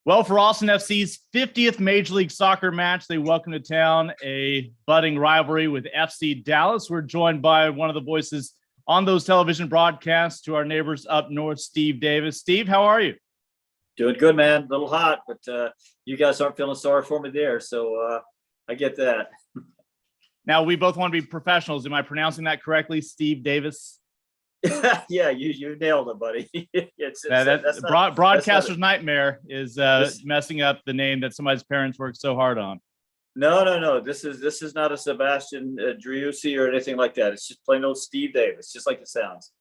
Well, for Austin FC's 50th Major League Soccer match, they welcome to town a budding rivalry with FC Dallas. We're joined by one of the voices on those television broadcasts to our neighbors up north, Steve Davis. Steve, how are you? Doing good, man. A little hot, but you guys aren't feeling sorry for me there, so I get that. Now, we both want to be professionals. Am I pronouncing that correctly, Steve Davis? Yeah, you nailed it, buddy. Broadcaster's nightmare is messing up the name that somebody's parents worked so hard on. No. This is not a Sebastian Driussi or anything like that. It's just plain old Steve Davis, just like it sounds.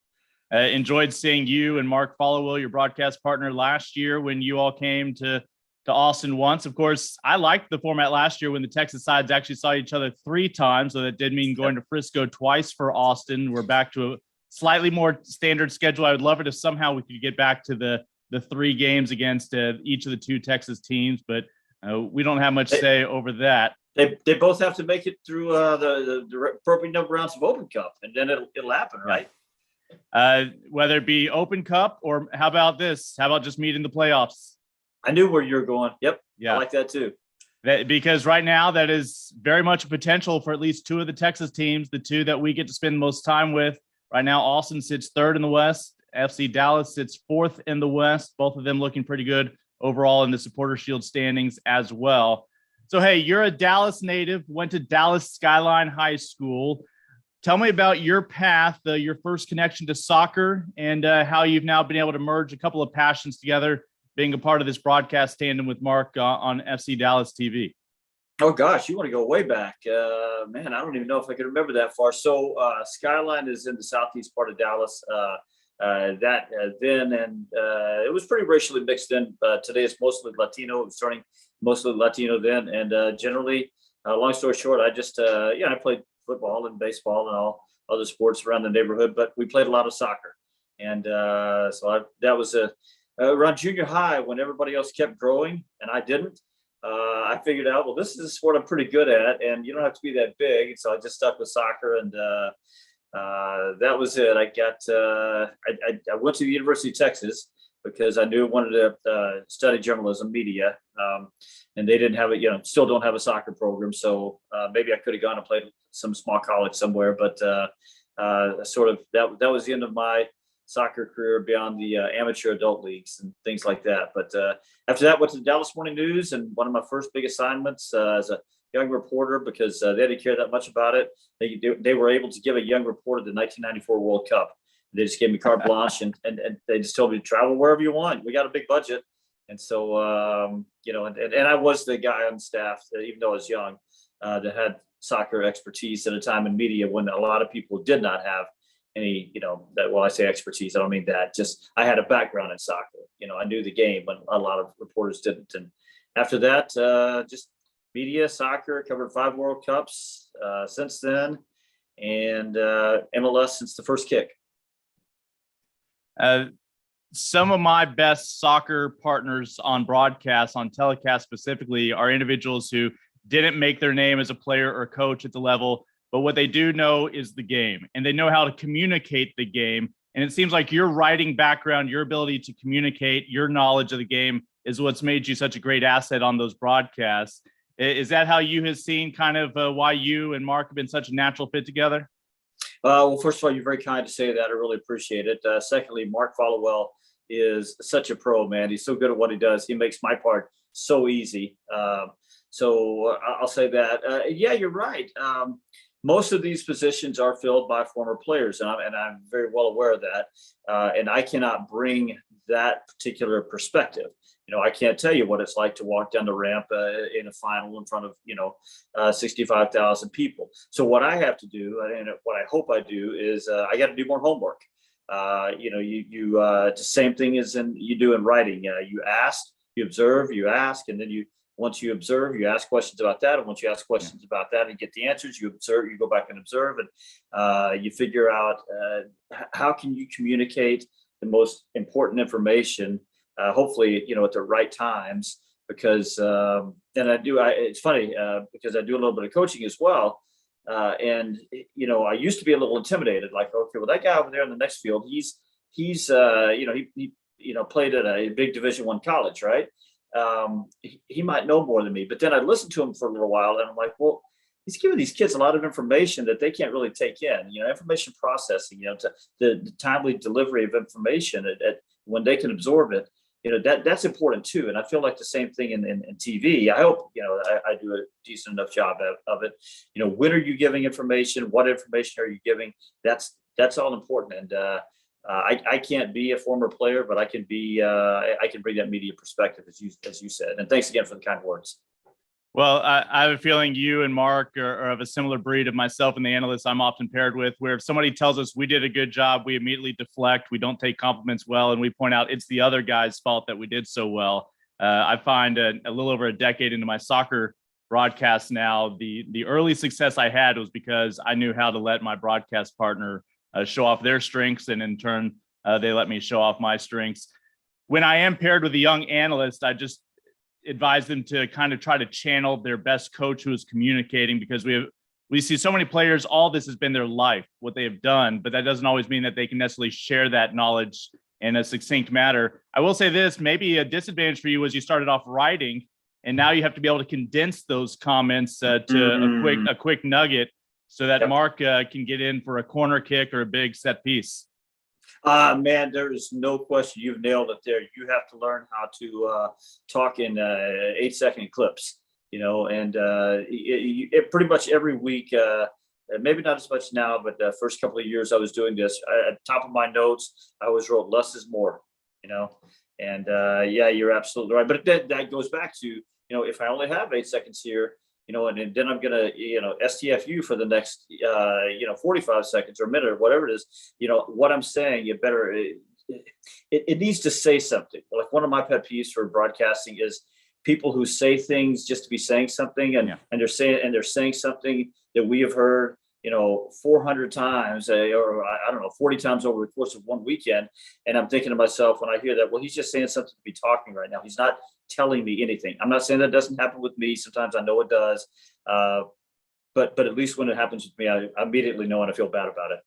Enjoyed seeing you and Mark Followell, your broadcast partner, last year when you all came to Austin once. Of course, I liked the format last year when the Texas sides actually saw each other 3 times. So that did mean going to Frisco twice for Austin. We're back to a slightly more standard schedule. I would love it if somehow we could get back to the 3 games against each of the 2 Texas teams, but we don't have much say over that. They both have to make it through the appropriate number of rounds of Open Cup, and then it'll happen, right? Whether it be Open Cup or how about this? How about just meeting the playoffs? I knew where you're going. Yep. Yeah. I like that too. Because right now that is very much a potential for at least 2 of the Texas teams, the 2 that we get to spend most time with. Right now, Austin sits 3rd in the West. FC Dallas sits 4th in the West. Both of them looking pretty good overall in the Supporter Shield standings as well. So, hey, you're a Dallas native, went to Dallas Skyline High School. Tell me about your path, your first connection to soccer, and how you've now been able to merge a couple of passions together, being a part of this broadcast tandem with Mark on FC Dallas TV. Oh gosh, you want to go way back, man. I don't even know if I can remember that far. So Skyline is in the southeast part of Dallas. Then it was pretty racially mixed in. Today it's mostly Latino. It was starting mostly Latino then, and generally, long story short, I just I played football and baseball and all other sports around the neighborhood, but we played a lot of soccer, and that was around junior high when everybody else kept growing and I didn't. I figured out, well, this is a sport I'm pretty good at, and you don't have to be that big. So I just stuck with soccer, and that was it. I went to the University of Texas because I knew I wanted to study journalism, media, and they didn't have it. Still don't have a soccer program. So maybe I could have gone and played some small college somewhere, but sort of that was the end of my soccer career beyond the amateur adult leagues and things like that. But after that, went to the Dallas Morning News, and one of my first big assignments as a young reporter, because they didn't care that much about it. They were able to give a young reporter the 1994 World Cup. They just gave me carte blanche, and they just told me to travel wherever you want. We got a big budget. And so, and I was the guy on staff, even though I was young, that had soccer expertise at a time in media when a lot of people did not have any, I say expertise, I don't mean that. Just I had a background in soccer. I knew the game when a lot of reporters didn't. And after that, just media, soccer, covered 5 World Cups since then, and MLS since the first kick. Some of my best soccer partners on broadcast, on telecast specifically, are individuals who didn't make their name as a player or coach at the level, but what they do know is the game, and they know how to communicate the game. And it seems like your writing background, your ability to communicate, your knowledge of the game is what's made you such a great asset on those broadcasts. Is that how you have seen kind of why you and Mark have been such a natural fit together? Well, first of all, you're very kind to say that. I really appreciate it. Secondly, Mark Followell is such a pro, man. He's so good at what he does. He makes my part so easy. So I'll say that. Yeah, you're right. Most of these positions are filled by former players, and I'm very well aware of that. And I cannot bring that particular perspective. I can't tell you what it's like to walk down the ramp in a final in front of 65,000 people. So what I have to do, and what I hope I do, is I got to do more homework. The same thing as you do in writing. You ask, you observe, you ask, and then once you observe, you ask questions about that. And once you ask questions about that and get the answers, you observe, you go back and observe, and you figure out how can you communicate the most important information, hopefully, at the right times, because it's funny because I do a little bit of coaching as well. And I used to be a little intimidated, like, okay, well, that guy over there in the next field, he's played at a big Division I college, right? he might know more than me. But then I listened to him for a little while, and I'm like, well, he's giving these kids a lot of information that they can't really take in. Information processing. The timely delivery of information when they can absorb it. That's important too. And I feel like the same thing in TV. I hope I do a decent enough job of it. When are you giving information? What information are you giving? That's all important. And I can't be a former player, but I can bring that media perspective as you said. And thanks again for the kind words. Well, I have a feeling you and Mark are of a similar breed of myself and the analysts I'm often paired with, where if somebody tells us we did a good job, we immediately deflect. We don't take compliments well, and we point out it's the other guy's fault that we did so well. I find a little over a decade into my soccer broadcast now, the early success I had was because I knew how to let my broadcast partner show off their strengths, and in turn, they let me show off my strengths. When I am paired with a young analyst, I just advise them to kind of try to channel their best coach who is communicating, because we see so many players, all this has been their life, what they have done, but that doesn't always mean that they can necessarily share that knowledge in a succinct manner. I will say this, maybe a disadvantage for you was you started off writing, and now you have to be able to condense those comments to a quick nugget so that Mark can get in for a corner kick or a big set piece. Man, there is no question. You've nailed it there. You have to learn how to talk in 8-second clips, and it pretty much every week, maybe not as much now, but the first couple of years I was doing this, at top of my notes, I always wrote less is more, and yeah, you're absolutely right. But that goes back to, if I only have 8 seconds here, and then I'm going to, STF you for the next, 45 seconds or a minute or whatever it is, what I'm saying, it needs to say something. Like, one of my pet peeves for broadcasting is people who say things just to be saying something, and they're saying something that we have heard, 400 times, or I don't know, 40 times over the course of one weekend. And I'm thinking to myself when I hear that, well, he's just saying something to be talking right now. He's not telling me anything. I'm not saying that doesn't happen with me. Sometimes I know it does. But at least when it happens with me, I immediately know and I feel bad about it.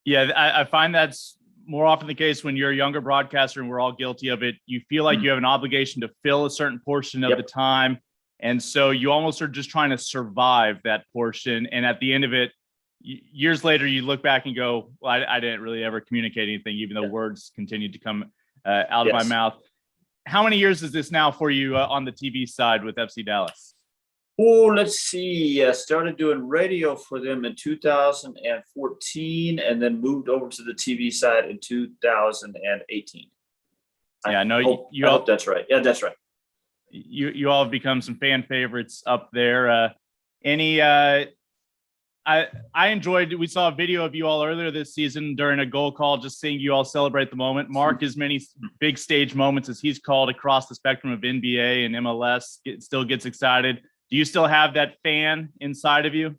Yeah, I find that's more often the case when you're a younger broadcaster, and we're all guilty of it. You feel like you have an obligation to fill a certain portion of the time. And so you almost are just trying to survive that portion. And at the end of it, years later, you look back and go, well, I didn't really ever communicate anything, even though words continued to come out of my mouth. How many years is this now for you on the TV side with FC Dallas? Oh, let's see. I started doing radio for them in 2014, and then moved over to the TV side in 2018. Yeah, I know I hope that's right. Yeah, that's right. You all have become some fan favorites up there. I enjoyed, we saw a video of you all earlier this season during a goal call, just seeing you all celebrate the moment. Mark, as many big stage moments as he's called across the spectrum of NBA and MLS, still gets excited. Do you still have that fan inside of you?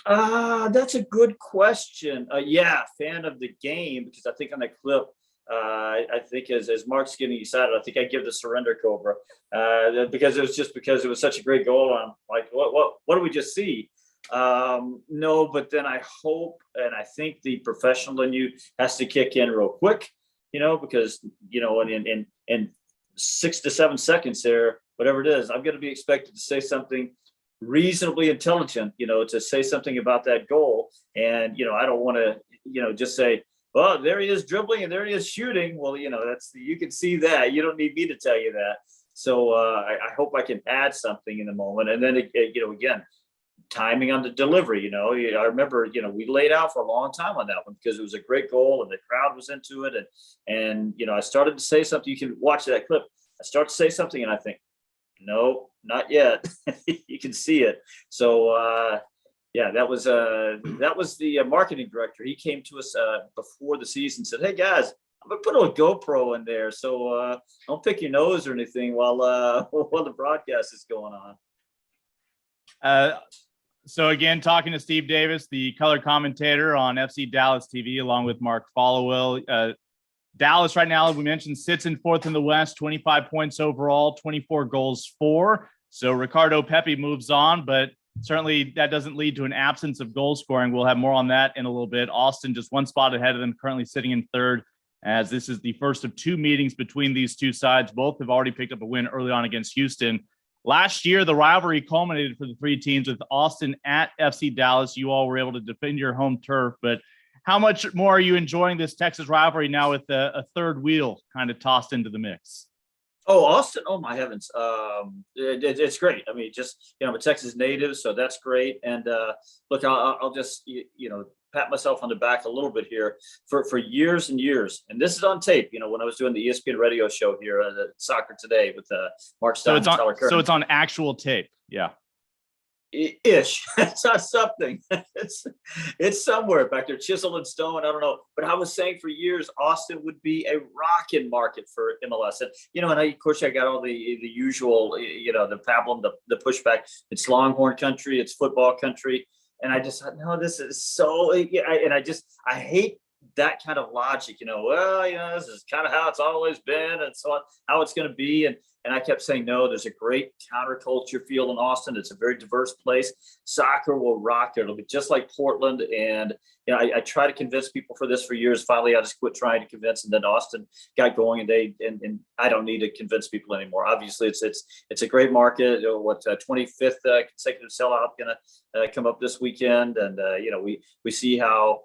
That's a good question. Yeah, fan of the game, because I think on that clip, I think as Mark's getting excited, I think I give the surrender cobra, because it was such a great goal. I'm like, what do we just see? No, but then I hope, and I think the professional in you has to kick in real quick, because, in 6 to 7 seconds there, whatever it is, I'm going to be expected to say something reasonably intelligent, to say something about that goal. And, I don't want to, just say, well, there he is dribbling and there he is shooting. Well, you can see that. You don't need me to tell you that. So I hope I can add something in the moment. And then, again, timing on the delivery, I remember, we laid out for a long time on that one because it was a great goal and the crowd was into it. And I started to say something. You can watch that clip. I start to say something and I think, no, not yet. You can see it. So, yeah, that was the marketing director. He came to us before the season, said, "Hey guys, I'm gonna put a GoPro in there, so don't pick your nose or anything while the broadcast is going on." So again, talking to Steve Davis, the color commentator on FC Dallas TV, along with Mark Followell. Dallas right now, we mentioned, sits in fourth in the West, 25 points overall, 24 goals for. So Ricardo Pepi moves on, but certainly that doesn't lead to an absence of goal scoring. We'll have more on that in a little bit. Austin just one spot ahead of them, currently sitting in third. as this is the first of two meetings between these two sides. Both have already picked up a win early on against Houston. Last year, the rivalry culminated for the three teams with Austin at FC Dallas. You all were able to defend your home turf, but how much more are you enjoying this Texas rivalry now with a third wheel kind of tossed into the mix? Oh, Austin! Oh my heavens, it's great. I mean, just I'm a Texas native, so that's great. And look, I'll just pat myself on the back a little bit here for years and years. And this is on tape. When I was doing the ESPN radio show here at Soccer Today with Mark Stein and Tyler Kerr. So it's on actual tape. Yeah. Ish. It's not something. It's somewhere back there, chisel and stone. I don't know. But I was saying for years, Austin would be a rocking market for MLS. And of course I got all the usual, the pablum, the pushback. It's Longhorn country, it's football country. And I just thought, no, this is so, and I hate that kind of logic, this is kind of how it's always been and so on, how it's going to be. And I kept saying, no, there's a great counterculture feel in Austin. It's a very diverse place. Soccer will rock there. It'll be just like Portland. And I try to convince people for this for years. Finally, I just quit trying to convince, and then Austin got going, and I don't need to convince people anymore. Obviously, it's a great market. 25th consecutive sellout going to come up this weekend, and we see how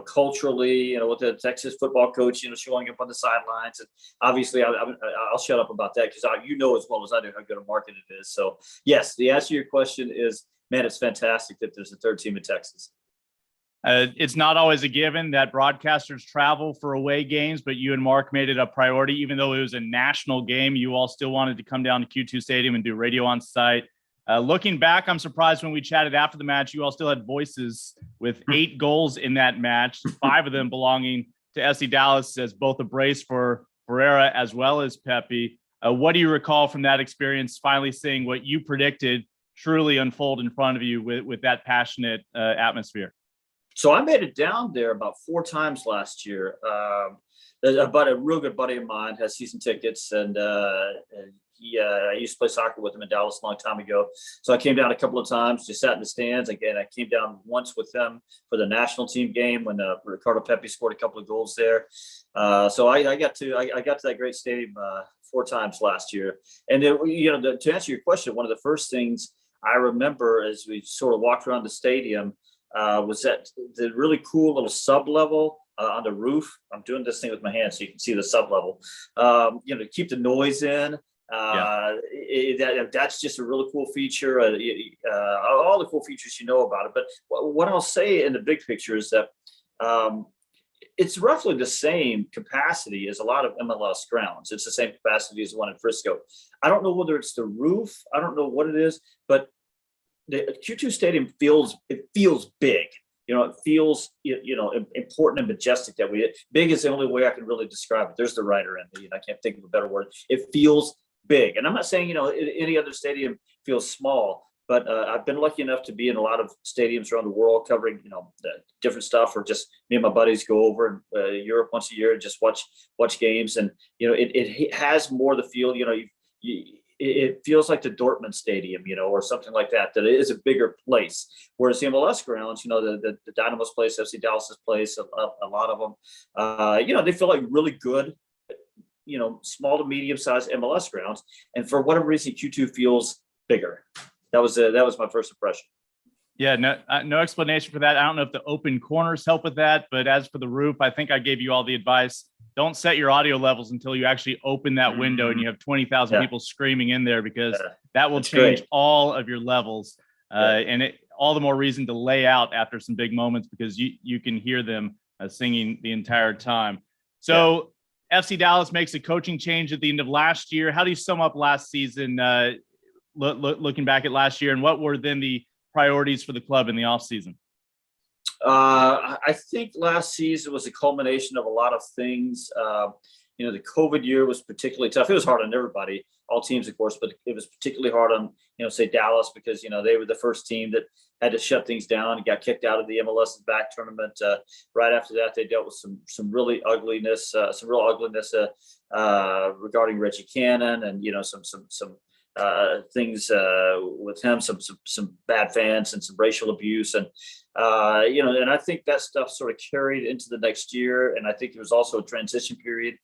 culturally, with the Texas football coach, showing up on the sidelines. And obviously I'll shut up about that because as well as I do how good a market it is. So yes, the answer to your question is, man, it's fantastic that there's a third team in Texas. It's not always a given that broadcasters travel for away games, but you and Mark made it a priority. Even though it was a national game, you all still wanted to come down to Q2 Stadium and do radio on site. Looking back, I'm surprised when we chatted after the match, you all still had voices with 8 goals in that match, 5 of them belonging to FC Dallas as both a brace for Ferreira as well as Pepe. What do you recall from that experience, finally seeing what you predicted truly unfold in front of you with that passionate atmosphere? So I made it down there about 4 times last year. About a real good buddy of mine has season tickets, and I used to play soccer with him in Dallas a long time ago. So I came down a couple of times, just sat in the stands. Again, I came down once with them for the national team game when Ricardo Pepi scored a couple of goals there. So I got to that great stadium 4 times last year. And to answer your question, one of the first things I remember as we sort of walked around the stadium was that the really cool little sub level on the roof. I'm doing this thing with my hands so you can see the sub level. To keep the noise in. That's just a really cool feature. All the cool features about it. But what I'll say in the big picture is that it's roughly the same capacity as a lot of MLS grounds. It's the same capacity as the one in Frisco. I don't know whether it's the roof. I don't know what it is, but the Q2 Stadium feels big. It feels important and majestic. Big is the only way I can really describe it. There's the writer in me, and I can't think of a better word. It feels big, and I'm not saying any other stadium feels small, but I've been lucky enough to be in a lot of stadiums around the world covering the different stuff, or just me and my buddies go over in Europe once a year and just watch games, and it has more the feel. It feels like the Dortmund Stadium, or something like that. That it is a bigger place. Whereas the MLS grounds, the Dynamo's place, FC Dallas's place, a lot of them, they feel like really good, small to medium sized MLS grounds. And for whatever reason, Q2 feels bigger. That was my first impression. Yeah, no explanation for that. I don't know if the open corners help with that, but as for the roof, I think I gave you all the advice. Don't set your audio levels until you actually open that window and you have 20,000 people screaming in there, because that will change all of your levels. And all the more reason to lay out after some big moments, because you can hear them singing the entire time. So FC Dallas makes a coaching change at the end of last year. How do you sum up last season, looking back at last year, and what were then the priorities for the club in the offseason? I think last season was a culmination of a lot of things. The COVID year was particularly tough. It was hard on everybody, all teams, of course, but it was particularly hard on, say Dallas, because, they were the first team that had to shut things down and got kicked out of the MLS's back tournament. Right after that, they dealt with some real ugliness regarding Reggie Cannon, and, some things with him, some bad fans and some racial abuse, and and I think that stuff sort of carried into the next year. And I think there was also a transition period.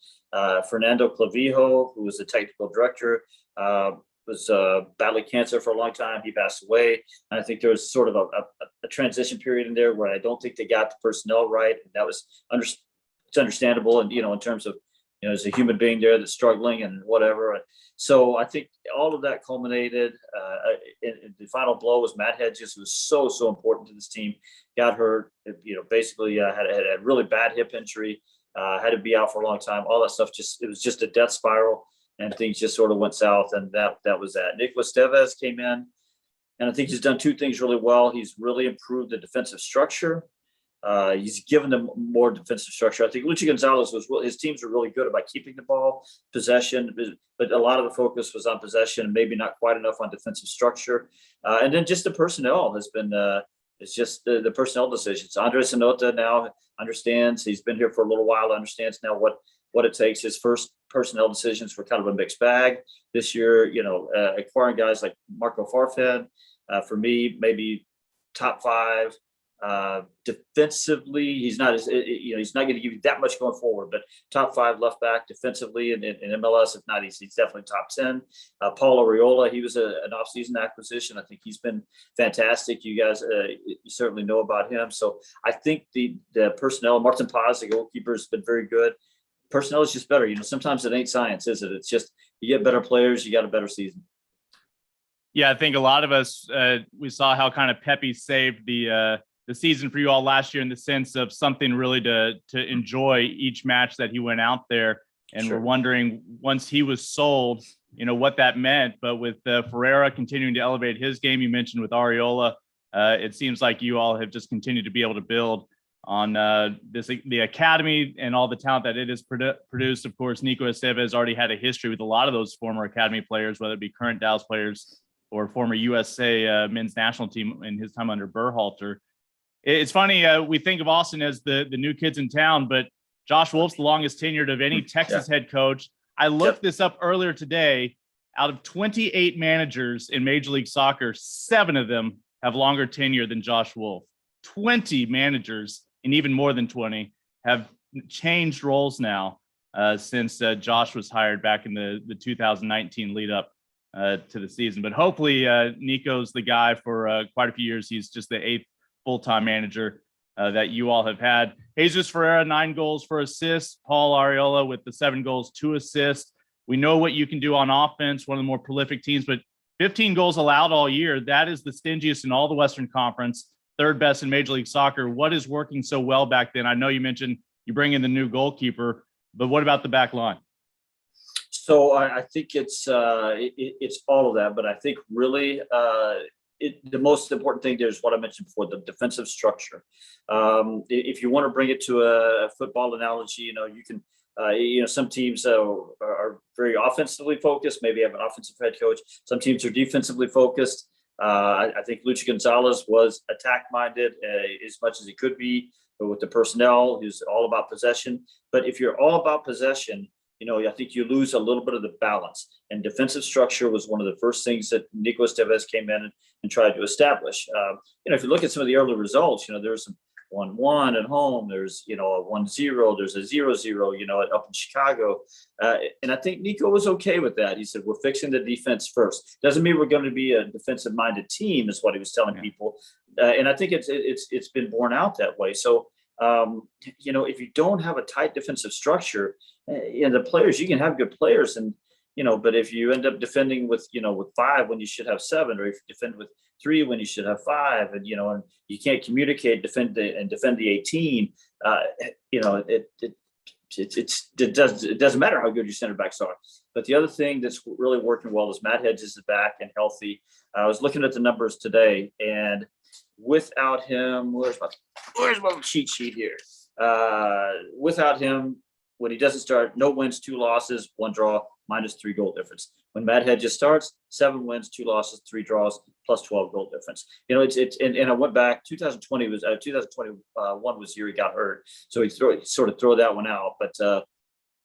Fernando Clavijo, who was the technical director, was battling cancer for a long time. He passed away. And I think there was sort of a transition period in there where I don't think they got the personnel right. And that was it's understandable. And, in terms of, as a human being there that's struggling and whatever. So I think all of that culminated. The final blow was Matt Hedges, who was so important to this team. Got hurt, basically had a really bad hip injury, had to be out for a long time. All that stuff, it was just a death spiral, and things just sort of went south. And that was that. Nicolas Tevez came in, and I think he's done two things really well. He's really improved the defensive structure. He's given them more defensive structure. I think Luchi Gonzalez his teams were really good about keeping the ball, possession, but a lot of the focus was on possession and maybe not quite enough on defensive structure. And then just the personnel has been, it's just the personnel decisions. Andres Sanota now understands, he's been here for a little while, understands now what it takes. His first personnel decisions were kind of a mixed bag this year, acquiring guys like Marco Farfan, for me, maybe top 5. Defensively, he's not going to give you that much going forward, but top 5 left back defensively in MLS. If not, he's definitely top 10. Paul Arriola, he was an offseason acquisition. I think he's been fantastic. You guys, you certainly know about him. So I think the personnel, Martin Paz, the goalkeeper, has been very good. Personnel is just better. Sometimes it ain't science, is it? It's just you get better players, you got a better season. Yeah, I think a lot of us we saw how kind of Pepe saved the season for you all last year in the sense of something really to enjoy each match that he went out there. And Sure. We're wondering, once he was sold, what that meant. But with Ferreira continuing to elevate his game, you mentioned with Arriola, it seems like you all have just continued to be able to build on the academy and all the talent that it has produced. Of course, Nico Estevez already had a history with a lot of those former academy players, whether it be current Dallas players or former USA men's national team in his time under Berhalter. It's funny, we think of Austin as the new kids in town, but Josh Wolf's the longest tenured of any Texas head coach. I looked this up earlier today. Out of 28 managers in Major League Soccer, 7 of them have longer tenure than Josh Wolf. 20 managers, and even more than 20, have changed roles now since Josh was hired back in the 2019 lead up to the season. But hopefully Nico's the guy for quite a few years. He's just the 8th full-time manager that you all have had. Jesus Ferreira, 9 goals, 4 assists. Paul Arriola with the 7 goals, 2 assists. We know what you can do on offense, one of the more prolific teams, but 15 goals allowed all year. That is the stingiest in all the Western Conference, 3rd best in Major League Soccer. What is working so well back then? I know you mentioned you bring in the new goalkeeper, but what about the back line? So I think it's all of that, but I think really the most important thing there is what I mentioned before, the defensive structure. If you want to bring it to a football analogy, you can, some teams are very offensively focused, maybe have an offensive head coach. Some teams are defensively focused. I think Luchi Gonzalez was attack-minded as much as he could be, but with the personnel, he's all about possession. But if you're all about possession, I think you lose a little bit of the balance. And defensive structure was one of the first things that Nicolas Tevez came in and tried to establish. If you look at some of the early results, there was some 1-1 at home. There's, a 1-0. There's a 0-0, up in Chicago. And I think Nico was okay with that. He said, we're fixing the defense first. Doesn't mean we're going to be a defensive-minded team, is what he was telling people. And I think it's been borne out that way. So, if you don't have a tight defensive structure, the players, you can have good players, and but if you end up defending with 5 when you should have 7, or if you defend with 3 when you should have 5, and and you can't communicate, defend the 18, it doesn't matter how good your center backs are. But the other thing that's really working well is Matt Hedges is back and healthy. I was looking at the numbers today, and without him, where's my cheat sheet here? Without him, when he doesn't start, no wins, 2 losses, 1 draw, -3 goal difference. When Matt Hedges starts, 7 wins, 2 losses, 3 draws, plus 12 goal difference. And I went back. 2021 was the year he got hurt, so he sort of throw that one out. But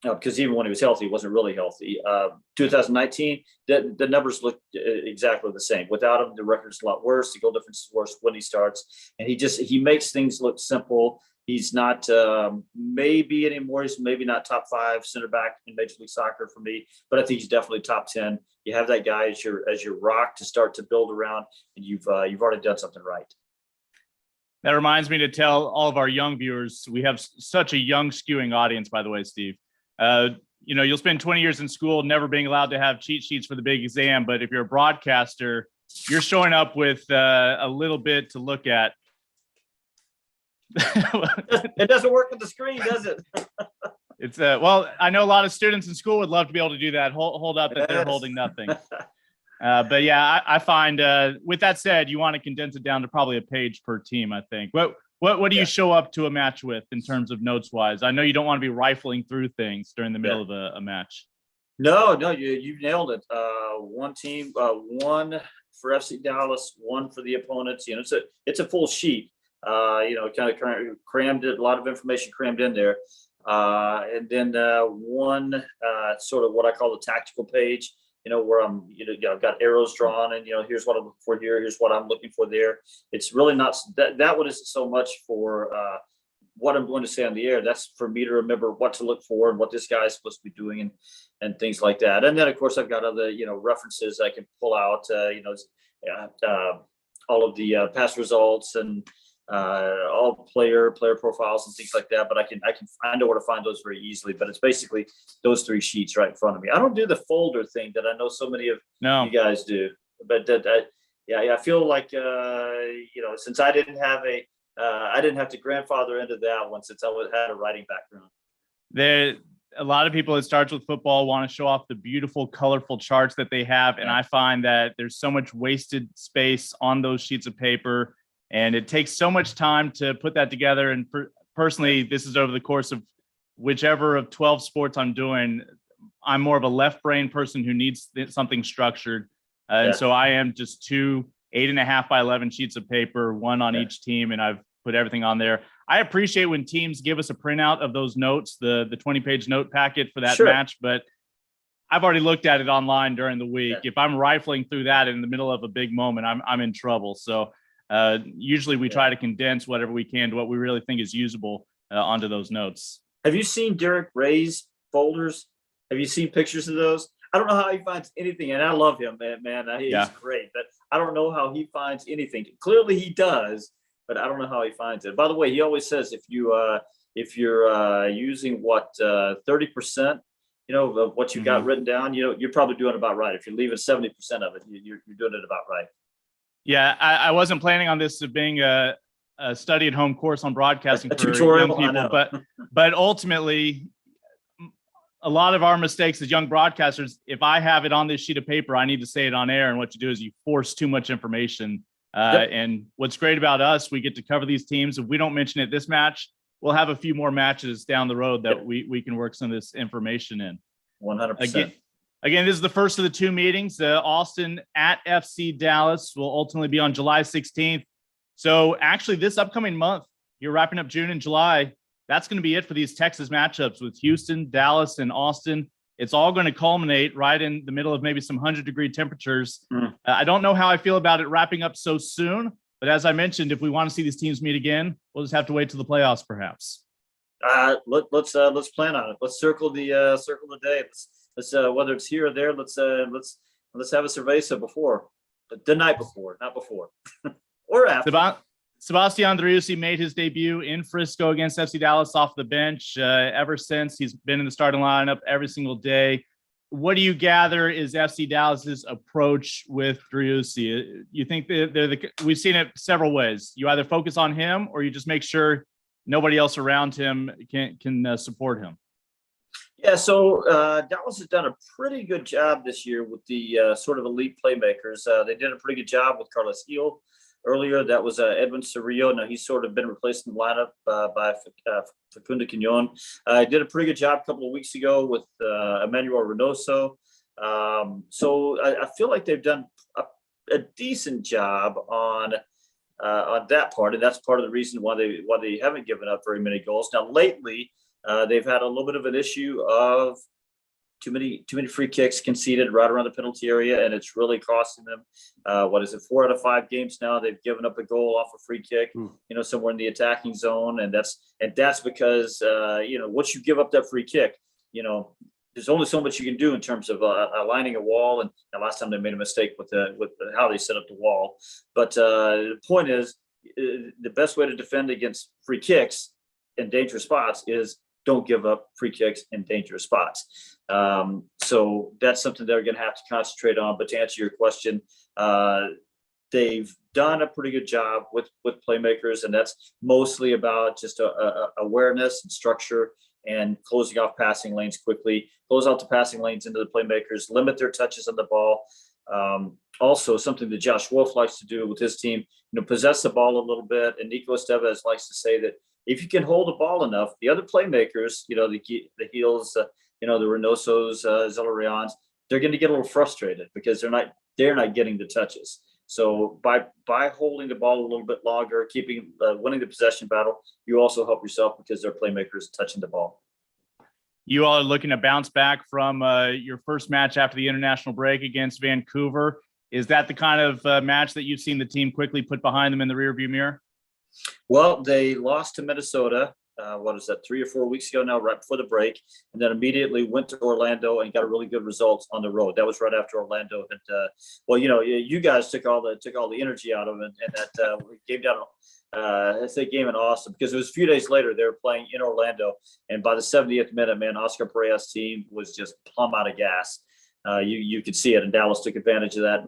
because even when he was healthy, he wasn't really healthy. 2019, the numbers look exactly the same. Without him, the record's a lot worse. The goal difference is worse when he starts, and he makes things look simple. He's not maybe anymore. He's maybe not top 5 center back in Major League Soccer for me, but I think he's definitely top 10. You have that guy as your rock to start to build around, and you've already done something right. That reminds me to tell all of our young viewers, we have such a young skewing audience, by the way, Steve. You'll spend 20 years in school never being allowed to have cheat sheets for the big exam, but if you're a broadcaster, you're showing up with a little bit to look at. It doesn't work with the screen, does it? It's well, I know a lot of students in school would love to be able to do that. Hold up that they're holding nothing. But yeah, I find with that said, you want to condense it down to probably a page per team. I think. What do you show up to a match with in terms of notes wise? I know you don't want to be rifling through things during the middle of a match. No, you nailed it. One team, one for FC Dallas, one for the opponents. It's a full sheet. Kind of crammed it, a lot of information crammed in there. And then one sort of what I call the tactical page, where I've got arrows drawn and, here's what I'm looking for here. Here's what I'm looking for there. It's really not that one isn't so much for what I'm going to say on the air. That's for me to remember what to look for and what this guy is supposed to be doing and things like that. And then, of course, I've got other, references I can pull out, all of the past results and all player profiles and things like that. But I know where to find those very easily. But it's basically those 3 sheets right in front of me. I don't do the folder thing that I know so many of you guys do. But I feel like since I didn't have to grandfather into that one since I had a writing background. A lot of people that starts with football want to show off the beautiful, colorful charts that they have, and I find that there's so much wasted space on those sheets of paper. And it takes so much time to put that together. And personally, this is over the course of whichever of 12 sports I'm doing. I'm more of a left brain person who needs something structured. And so I am just 2 8.5 by 11 sheets of paper, one on each team. And I've put everything on there. I appreciate when teams give us a printout of those notes, the 20-page note packet for that match. But I've already looked at it online during the week. If I'm rifling through that in the middle of a big moment, I'm in trouble. So usually we try to condense whatever we can to what we really think is usable onto those notes. Have you seen Derek Ray's folders? Have you seen pictures of those? I don't know how he finds anything, and I love him, man. He's great, but I don't know how he finds anything. Clearly he does, but I don't know how he finds it. By the way, he always says if you're using 30%, of what you got written down, you're probably doing about right. If you're leaving 70% of it, you're doing it about right. Yeah, I wasn't planning on this being a study at home course on broadcasting for tutorial, young people, but ultimately, a lot of our mistakes as young broadcasters, if I have it on this sheet of paper, I need to say it on air. And what you do is you force too much information. And what's great about us, we get to cover these teams. If we don't mention it this match, we'll have a few more matches down the road that we can work some of this information in. 100%. Again, this is the first of the 2 meetings. Austin at FC Dallas will ultimately be on July 16th. So actually this upcoming month, you're wrapping up June and July. That's going to be it for these Texas matchups with Houston, Dallas, and Austin. It's all going to culminate right in the middle of maybe some 100-degree temperatures. I don't know how I feel about it wrapping up so soon, but as I mentioned, if we want to see these teams meet again, we'll just have to wait till the playoffs, perhaps. Let's plan on it. Let's circle the day. Let's whether it's here or there. Let's have a cerveza before, the night before, not before, or after. Sebastian Driussi made his debut in Frisco against FC Dallas off the bench. Ever since, he's been in the starting lineup every single day. What do you gather is FC Dallas's approach with Driussi? You think we've seen it several ways. You either focus on him or you just make sure nobody else around him can support him. Yeah, so Dallas has done a pretty good job this year with the sort of elite playmakers. They did a pretty good job with Carlos Gil. Earlier, that was Edwin Cerrillo. Now he's sort of been replaced in the lineup by Facundo Quignon. Did a pretty good job a couple of weeks ago with Emmanuel Reynoso. So I feel like they've done a decent job on that part, and that's part of the reason why they haven't given up very many goals. Now lately, They've had a little bit of an issue of too many free kicks conceded right around the penalty area, and it's really costing them. 4 out of 5 games now they've given up a goal off a free kick, somewhere in the attacking zone, and that's because once you give up that free kick, there's only so much you can do in terms of aligning a wall. And the last time they made a mistake with how they set up the wall. But the point is, the best way to defend against free kicks in dangerous spots is don't give up free kicks in dangerous spots. So that's something they're going to have to concentrate on. But to answer your question, they've done a pretty good job with playmakers, and that's mostly about just awareness and structure and closing off passing lanes quickly, close out the passing lanes into the playmakers, limit their touches on the ball. Also, something that Josh Wolf likes to do with his team, possess the ball a little bit. And Nico Estevez likes to say that if you can hold the ball enough, the other playmakers, the Heels, the Reynosos, Zellerians, they're going to get a little frustrated because they're not getting the touches. So by holding the ball a little bit longer, winning the possession battle, you also help yourself because their playmakers touching the ball. You all are looking to bounce back from your first match after the international break against Vancouver. Is that the kind of match that you've seen the team quickly put behind them in the rearview mirror? Well, they lost to Minnesota. 3 or 4 weeks ago now, right before the break, and then immediately went to Orlando and got a really good result on the road. That was right after Orlando. And you guys took all the energy out of it, and that game down. Game in Austin, because it was a few days later they were playing in Orlando, and by the 70th minute, man, Oscar Pereira's team was just plumb out of gas. You could see it, and Dallas took advantage of that.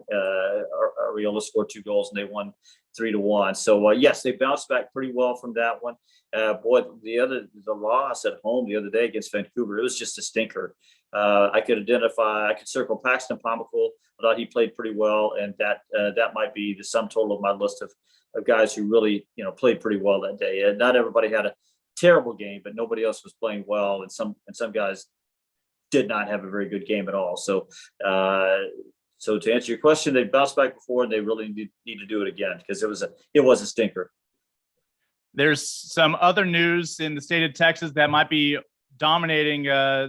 Arriola scored 2 goals, and they won 3-1. So yes, they bounced back pretty well from that one. The loss at home the other day against Vancouver, it was just a stinker. I could circle Paxton Pomykal. I thought he played pretty well, and that might be the sum total of my list of guys who really played pretty well that day. And not everybody had a terrible game, but nobody else was playing well, and some guys did not have a very good game at all. So to answer your question, they bounced back before, and they really need to do it again because it was a stinker. There's some other news in the state of Texas that might be dominating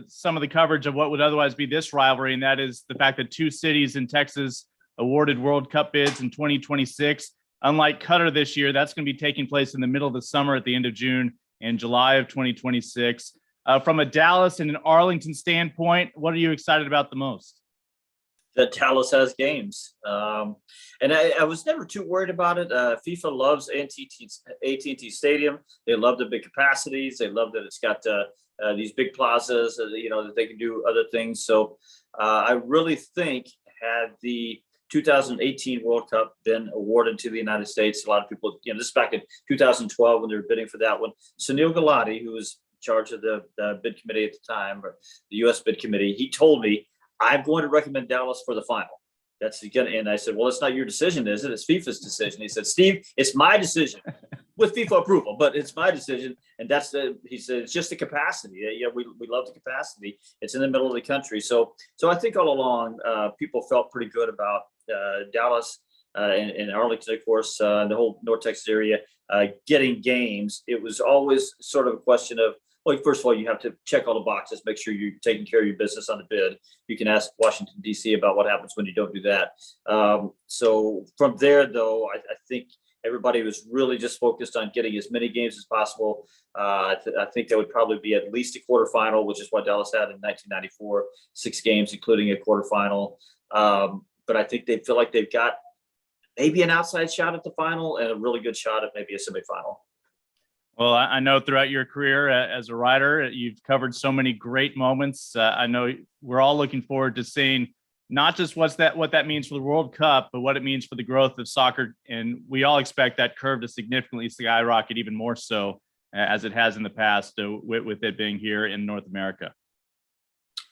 some of the coverage of what would otherwise be this rivalry, and that is the fact that 2 cities in Texas awarded World Cup bids in 2026. Unlike Qatar this year, that's going to be taking place in the middle of the summer at the end of June and July of 2026. From a Dallas and an Arlington standpoint, what are you excited about the most? That Dallas has games. And I was never too worried about it. FIFA loves AT&T Stadium. They love the big capacities. They love that it's got these big plazas, that they can do other things. So I really think had the 2018 World Cup been awarded to the United States, a lot of people, this is back in 2012 when they were bidding for that one. Sunil Gulati, who was in charge of the bid committee at the time, or the U.S. bid committee, he told me, I'm going to recommend Dallas for the final. And I said, well, it's not your decision, is it? It's FIFA's decision. He said, Steve, it's my decision with FIFA approval, but it's my decision. And he said, it's just the capacity. Yeah, we love the capacity. It's in the middle of the country. So I think all along, people felt pretty good about Dallas and Arlington, of course, the whole North Texas area getting games. It was always sort of a question of, well, first of all, you have to check all the boxes, make sure you're taking care of your business on the bid. You can ask Washington, D.C. about what happens when you don't do that. So from there, though, I think everybody was really just focused on getting as many games as possible. I think that would probably be at least a quarterfinal, which is what Dallas had in 1994, 6 games, including a quarterfinal. But I think they feel like they've got maybe an outside shot at the final and a really good shot at maybe a semifinal. Well, I know throughout your career as a writer, you've covered so many great moments. I know we're all looking forward to seeing not just what that means for the World Cup, but what it means for the growth of soccer. And we all expect that curve to significantly skyrocket, even more so as it has in the past, with it being here in North America.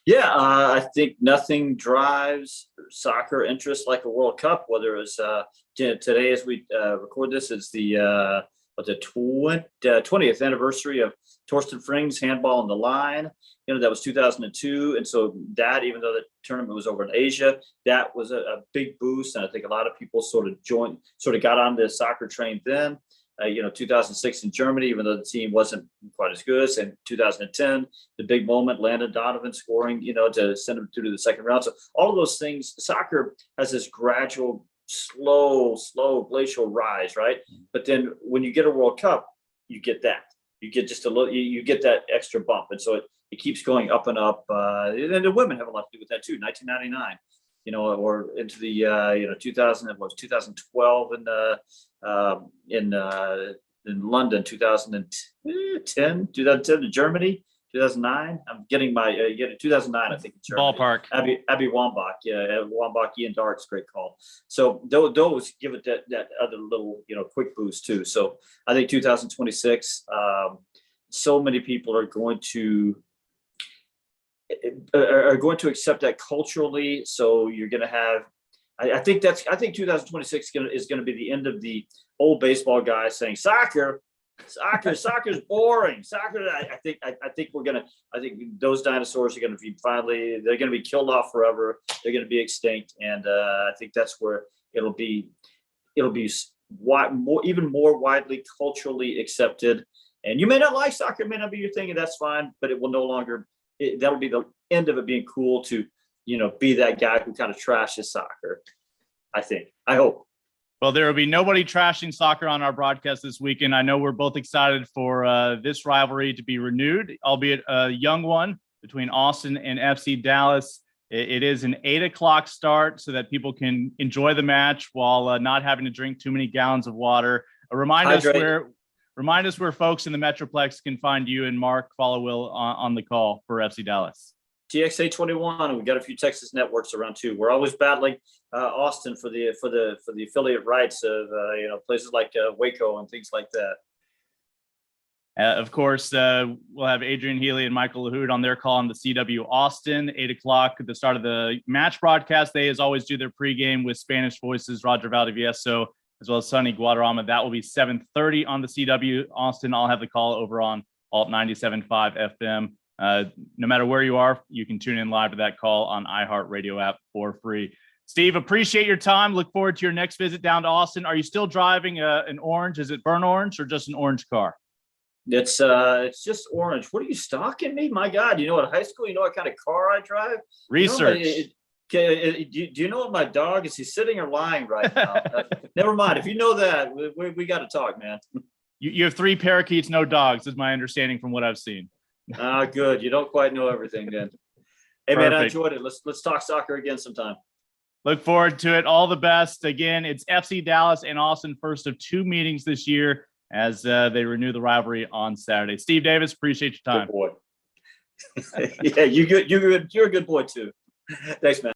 Yeah, I think nothing drives soccer interest like a World Cup, whether it's today as we record this, it's the 20th anniversary of Torsten Frings' Handball on the Line. That was 2002. And so that, even though the tournament was over in Asia, that was a big boost. And I think a lot of people sort of got on the soccer train then. 2006 in Germany, even though the team wasn't quite as good. And 2010, the big moment, Landon Donovan scoring, to send them through to the second round. So all of those things, soccer has this gradual, slow glacial rise, right? But then when you get a World Cup, you get that. You get just a little, you get that extra bump. And so it keeps going up and up. And the women have a lot to do with that too. 1999. Or into the 2012 in London, 2010 in Germany, 2009. I'm getting my 2009, I think. In Germany. Ballpark. Abby Wambach, Wambach, Ian Dark's great call. So those give it that other little quick boost too. So I think 2026. So many people are going to accept that culturally. So you're going to have, I think 2026 is going to be the end of the old baseball guys saying soccer's boring. Soccer. I think those dinosaurs are going to be they're going to be killed off forever. They're going to be extinct. And I think that's where it'll be even more widely culturally accepted. And you may not like soccer, it may not be your thing, and that's fine, but it will no longer, that'll be the end of it being cool to, be that guy who kind of trashes soccer. I hope. Well, there will be nobody trashing soccer on our broadcast this weekend. I know we're both excited for this rivalry to be renewed, albeit a young one between Austin and FC Dallas. It is an 8:00 start so that people can enjoy the match while not having to drink too many gallons of water. Remind us where folks in the Metroplex can find you and Mark Followill on the call for FC Dallas. TXA 21, and we got a few Texas networks around too. We're always battling Austin for the affiliate rights of places like Waco and things like that. Of course, we'll have Adrian Healy and Michael Lahoud on their call on the CW Austin, 8:00 at the start of the match broadcast. They, as always, do their pregame with Spanish voices, Roger Valdivieso, as well as Sonny Guadarrama. That will be 7:30 on the CW Austin. I'll have the call over on Alt 97.5 FM. No matter where you are, you can tune in live to that call on iHeartRadio app for free. Steve, appreciate your time. Look forward to your next visit down to Austin. Are you still driving an orange? Is it burnt orange or just an orange car? It's just orange. What are you stalking me? My God, at high school, what kind of car I drive? Research. Do you know what my dog is? He sitting or lying right now? Never mind. If you know that, we got to talk, man. You have 3 parakeets, no dogs, is my understanding from what I've seen. Good. You don't quite know everything then. Hey, man, I enjoyed it. Let's talk soccer again sometime. Look forward to it. All the best. Again, it's FC Dallas and Austin, first of 2 meetings this year as they renew the rivalry on Saturday. Steve Davis, appreciate your time. Good boy. Yeah, you're good. You're a good boy too. Thanks, man.